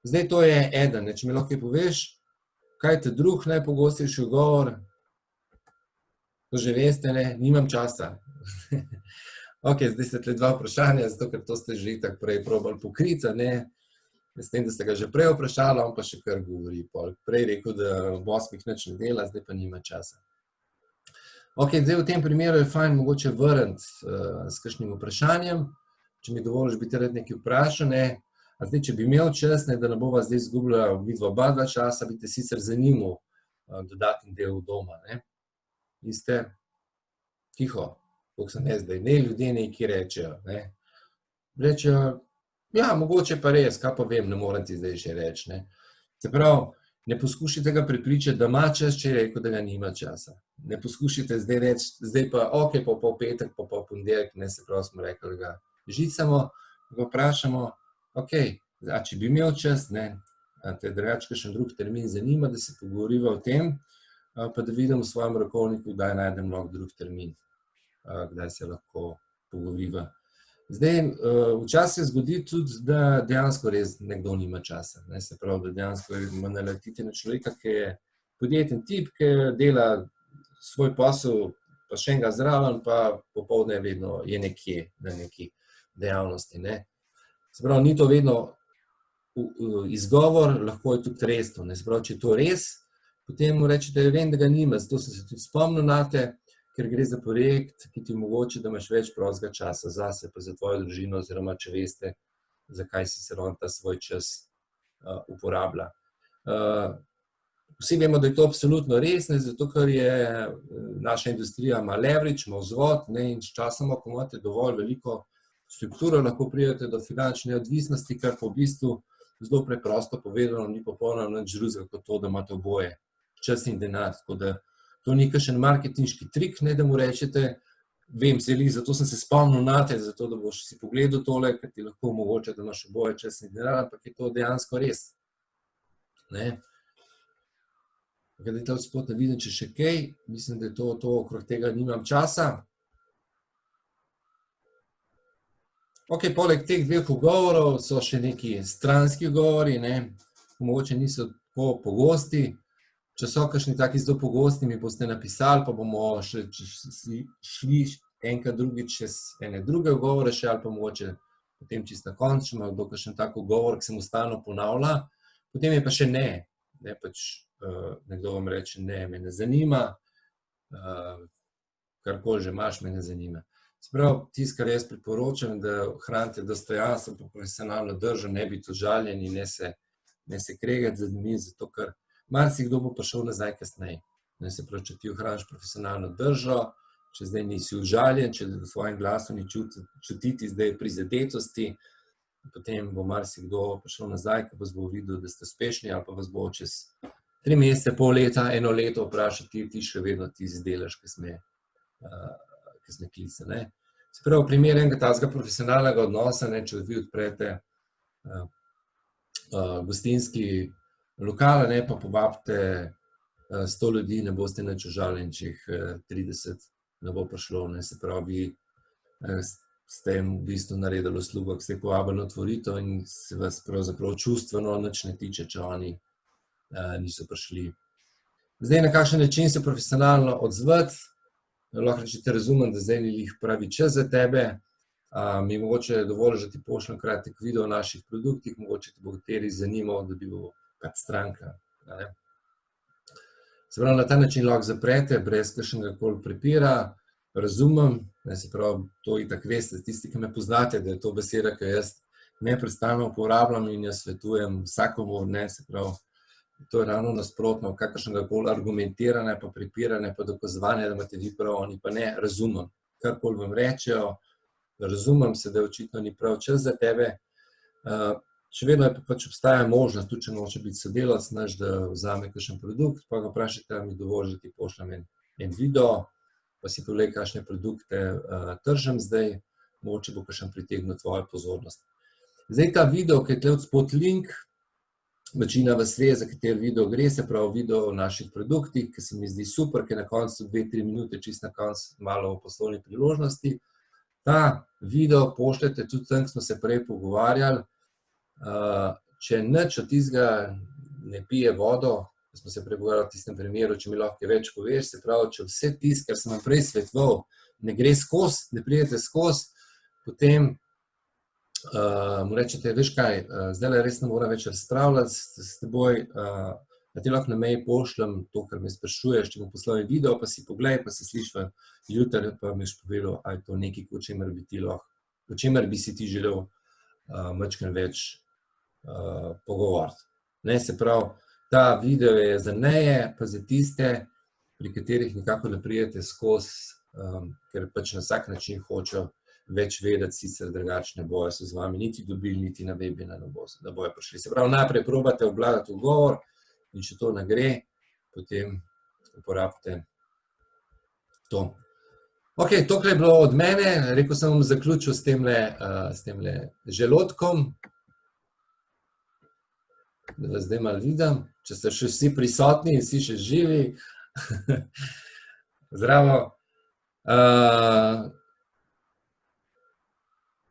Zdaj to je eden, če mi lahko kaj poveš, kaj te drug najpogostejši ugovor, to že veste, nimam časa. Ok, zdaj ste tle dva vprašanja, zato ker to ste že tako prej probali pokriti, s tem, da ste ga že prej vprašali, on pa še kar govori. Prej rekel, da v 8 nič ne dela, zdaj pa nima časa. Ok, zdaj v tem primeru je fajn mogoče vrniti s kakšnim vprašanjem, če mi dovoliš, bi te rad nekaj vprašal, a zdaj, če bi imel čas, da ne bova zdaj izgubila vidva oba dva časa, bi te sicer zanimal dodatni del doma, Vi ste tiho, kako sem jaz zdaj, ljudje nekaj rečejo, Rečejo, ja, mogoče pa res, kaj pa vem, ne morem ti zdaj še reči, Se pravi, ne poskušajte ga prepričati, da ima čas, če je rekel, da ga nima časa. Ne poskušajte zdaj reči, zdaj pa, ok, pa petek, pa ponedeljek, se pravi, smo rekli, da ga žicamo, ga vprašamo, ok, če bi imel čas, a te drugače kakšen drug termin zanima, da se pogovoriva o tem, pa da vidim v svojem rokovniku, kdaj najdem lahko drug termin, kdaj se lahko pogovoriva. Zdaj, včasih se zgodi tudi, da dejansko res nekdo nima časa. Se pravi, da dejansko naletite na človeka, ki je podjeten tip, ki dela svoj posel, pa še enega zraven, pa popoldne vedno je nekje na neki dejavnosti. Se pravi, ni to vedno izgovor, lahko je tudi resno. Se pravi, če je to res, potem mu rečete, vem, da ga nima, zato sem se tudi spomnil nate, ker gre za projekt, ki ti omogoči, da imaš več prostega časa zase, pa za tvojo družino, oziroma če veste, zakaj si se on ta svoj čas uporablja. Vsi vemo, da je to absolutno res, zato ker je naša industrija ima leverage, ima vzvod, in sčasoma, ko imate dovolj veliko strukturo, lahko pridete do finančne odvisnosti, kar pa v bistvu zelo preprosto povedano ni popolnoma nič drugega kot to, da imate oboje, čas in denar, tako da to ni kakšen marketinški trik, da mu rečete, vem, zato sem se spomnil nate, zato da boš si pogledal tole, ker ti lahko omogoča, da imaš oboje čas in denar, ampak je to dejansko res. Glede ta odspod ne vidim, če še kaj, mislim, da je to okrog tega nimam časa. Ok, poleg teh dveh ugovorov so še neki stranski ugovori, mogoče niso tako pogosti. Če so kakšni taki zelo pogosti, mi boste napisali, pa bomo šli enkrat drugič čez ene druge ugovore še, ali pa mogoče potem čisto na koncu, če ima kdo kakšen tak ugovor, ki se mu stalno ponavlja. Potem je pa še nekdo vam reče, me ne zanima, karkoli že imaš, me ne zanima. Se pravi, tisto, kar jaz priporočam, da ohranite dostojanstvo, pa profesionalno držo, ne biti užaljeni, ne se kregati z ljudmi, zato ker marsikdo bo pa šel nazaj kasneje. Se pravi, če ti ohraniš profesionalno držo, če zdaj nisi užaljen, če v svojem glasu ni čutiti zdaj prizadetosti, potem bo marsikdo prišel nazaj, ko vas bo videl, da ste uspešni, ali pa vas bo čez 3 mesece, pol leta, 1 leto vprašati, ti še vedno ti delaš, ki sme klice. Se pravi, v primeru enega takega profesionalnega odnosa, če vi odprete gostinski lokal, pa povabite 100 ljudi, ne boste nič užaljeni, če jih 30 ne bo prišlo. Se pravi, ste jim v bistvu naredili uslugo, ki ste jih povabili na otvoritev in se vas pravzaprav čustveno nič ne tiče, če oni niso prišli. Zdaj, na kakšen način se profesionalno odzvati, lahko rečete, razumem, da zdaj ni glih pravi čas za tebe, mi mogoče dovolj, da ti pošljem kratek video o naših produktih, mogoče te bo kateri zanimal, da bi bil stranka. Se pravi, na ta način lahko zaprete, brez kakšnega koli prepira, razumem, se pravi, to itak veste, tisti, ki me poznate, da je to beseda, ki jaz neprestano uporabljam in jo svetujem vsakomur, se pravi, to je ravno nasprotno, kakršnega koli argumentiranja, pa prepiranja, pa dokazovanja, da imate vi prav, oni pa ne, razumem. Karkoli vam rečejo, razumem se, da očitno ni prav čas za tebe. Še vedno pač obstaja možnost, tudi če noče biti sodelavec naš, da vzame kakšen produkt, pa ga vprašajte, da mi dovolj, da ti pošljem en video, pa si pogledaj, kakšne produkte tržim zdaj, mogoče bo kakšen pritegnil tvojo pozornost. Zdaj ta video, ki je tle odspod link, večina vas ve, za kateri video gre, se pravi video o naših produktih, ki se mi zdi super, ki je na koncu 2-3 minute, čist na koncu malo o poslovni priložnosti. Ta video pošljete tudi tam, ki smo se prej pogovarjali, če nič od tistega ne pije vodo, smo se pregovarjali v tistem primeru, če mi lahko več poveš, se pravi, če vse tisto, kar sem vam prej svetoval, ne gre skozi, ne prijete skozi, potem mu rečete, veš kaj, zdaj res ne moram več razpravljati s teboj, da ti lahko na mail pošljem to, kar me sprašuješ, če bom poslal video, pa si poglej, pa se slišva jutri, pa mi boš povedal, ali je to nekaj, o čemer bi si ti želel majčkeno več pogovoriti. Se pravi, ta video je za neje, pa za tiste, pri katerih nikako ne prijete skozi, ker pač na vsak način hočejo več vedeti, sicer drugačne boje so z vami niti dobili, niti na webinar ne bojo prišli. Se pravi, najprej probate obvladati odgovor in če to ne gre, potem uporabite to. Ok, tokle je bilo od mene, rekel sem vam zaključil s temle želodkom, da vas zdaj malo vidim, če ste še vsi prisotni in vsi še živi. Zdravo.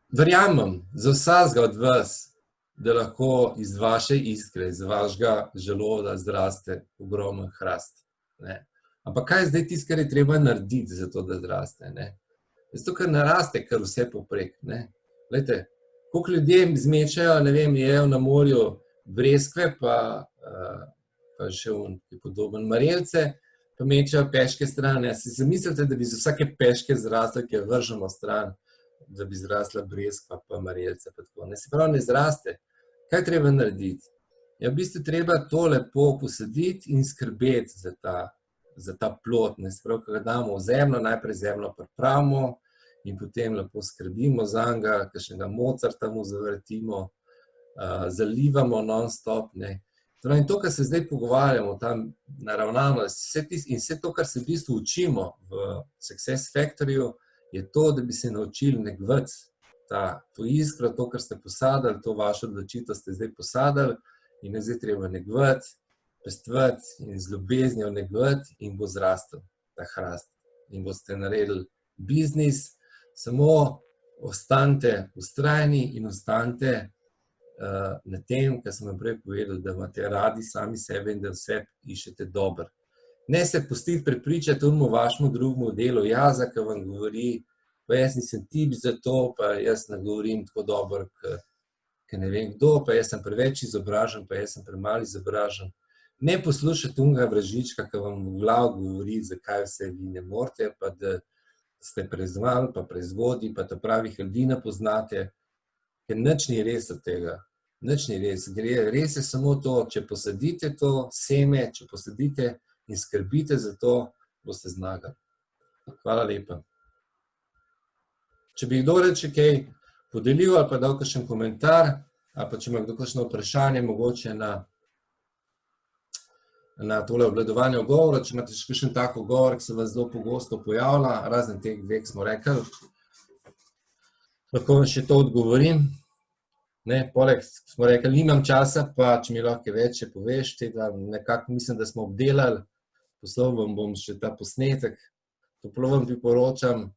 Verjamem za vsakega od vas, da lahko iz vaše iskre, iz vašega želoda zraste ogromen hrast. Ampak kaj je zdaj tisto, kar je treba narediti za to, da zraste? Zato, ker naraste kar vse poprek. Glejte, koliko ljudje zmečajo, ne vem, jejo na morju breskve, pa še podoben marjelce, pa mečajo peške stran. Si zamislite, da bi z vsake peške zrasle, ki jo vržemo stran, da bi zrasla breskva, pa marjelce, pa tako. Se pravi, ne zraste. Kaj treba narediti? V bistvu treba to lepo posaditi in skrbeti za ta plod. Se pravi, ko ga damo v zemljo, najprej zemljo pripravimo in potem lepo skrbimo za njega, kakšnega Mozarta mu zavrtimo, zalivamo non-stop. In to, kar se zdaj pogovarjamo, ta naravnanost in vse to, kar se v bistvu učimo v Success Factoryju, je to, da bi se naučili negovati to iskro, to, kar ste posadili, to vašo odločitev ste zdaj posadili in je zdaj treba negovati, pestovati in z ljubeznijo negovati in bo zrastel ta hrast. In boste naredili biznis, samo ostanite vztrajni in ostanite na tem, kar sem vam prej povedal, da imate radi sami sebe in da vse iščete dobro. Ne se pustiti prepričati onemu vašemu drugemu delu jaza, ki vam govori, pa jaz nisem tip za to, pa jaz ne govorim tako dobro, ker ne vem kdo, pa jaz sem preveč izobražen, pa jaz sem premalo izobražen. Ne poslušati onega vražička, ki vam v glavu govori, zakaj vse vi ne morete, pa da ste prezvali, pa prezgodni, pa ta pravih ljudi ne poznate, ker nič ni res od tega. Nič ni res. Res je samo to, če posadite to seme, če posadite in skrbite za to, boste zmagali. Hvala lepa. Če bi kdo reče kaj podelil ali pa dal kakšen komentar, ali pa če ima kdo kakšno vprašanje, mogoče na tole obvladovanje ogovora, če imate še kakšen tak ogovor, ki se vas zelo pogosto pojavlja, razen teh dveh smo rekli, lahko vam še to odgovorim. Poleg smo rekli, nimam časa, pa če mi lahko več poveš, nekako mislim, da smo obdelali, poslal vam bom še ta posnetek, toplo vam priporočam,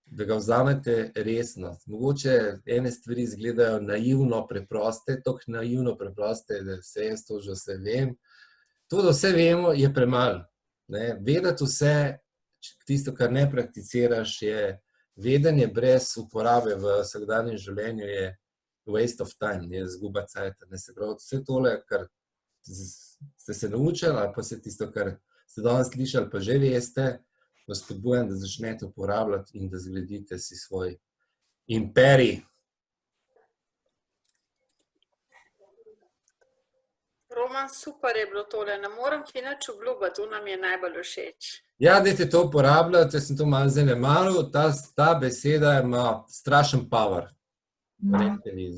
da ga vzamete resno. Mogoče ene stvari izgledajo naivno preproste, toliko naivno preproste, da se jaz to že vse vem. To, da vse vemo, je premalo. Vedeti vse, tisto, kar ne prakticiraš, je vedenje brez uporabe v vsakdanjem življenju je waste of time, je izguba cajta. Se pravi, vse tole, kar ste se naučili, ali pa vse tisto, kar ste danes slišali, pa že veste, vas spodbujam, da začnete uporabljati in da zgradite si svoj imperij. Roman, super je bilo tole, ne morem ti nič obljubiti, to nam je najbolj všeč. Ja, dajte to uporabljati, jaz sem to malo zanemaril, ta beseda ima strašen power.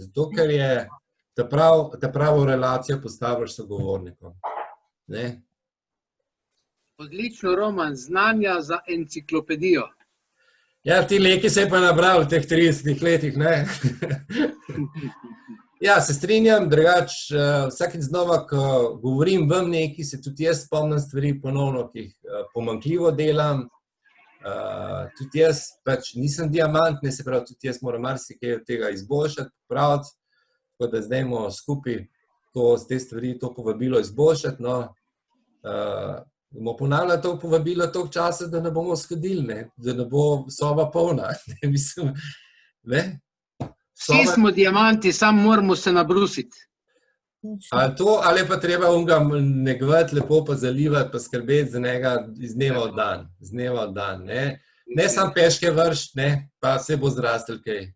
Zato, ker je ta pravo relacijo postaviš sogovornikom. Ne? Odlično, Roman, znanja za enciklopedijo. Ja, ti leki se je pa nabral v teh 30 letih, ne? Ja, se strinjam, drugače, vsakeč znova, ko govorim vam nekaj, se tudi jaz spomnim stvari ponovno, ki jih pomanjkljivo delam. Tudi jaz pač nisem diamant, ne, se pravi, tudi jaz moram marsikaj od tega izboljšati, popraviti, tako da zdaj moramo skupaj te stvari, to povabilo izboljšati, no. Bomo ponavljali to povabilo toliko časa, da ne bomo shodili, ne, da ne bo soba polna, ne, mislim, ne. Vsi smo diamanti, samo moramo se nabrusiti. Ali to, ali je pa treba unga negovati, lepo pa zalivati, pa skrbeti za njega iz dneva v dan, ne. Ne samo peške vršiti, ne, pa se bo zrastel kaj.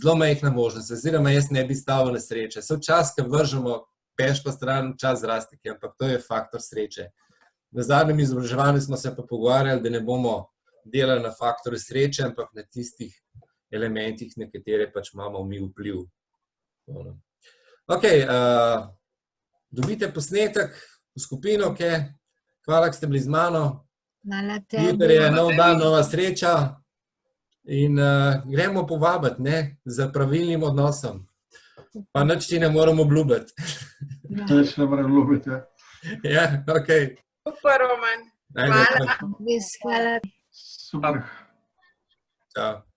Zelo majhna možnost, oziroma jaz ne bi stavil na sreče. So čas, ko vržemo peško stran, čas zraste kaj, ampak to je faktor sreče. Na zadnjem izobraževanju smo se pa pogovarjali, da ne bomo delali na faktorju sreče, ampak na tistih elementih, na katere pač imamo mi vpliv. Ok, dobite posnetek v skupino, ok? Hvala, da ste bili z mano. Hvala tebi. Jutri je nov dan, nova sreča in gremo povabiti, ne, za pravilnim odnosom. Pa nič ti ne moramo obljubiti. Nič ne moramo obljubiti, ja. Ja, ok. Super, Roman. Hvala. Hvala. Super. Čau.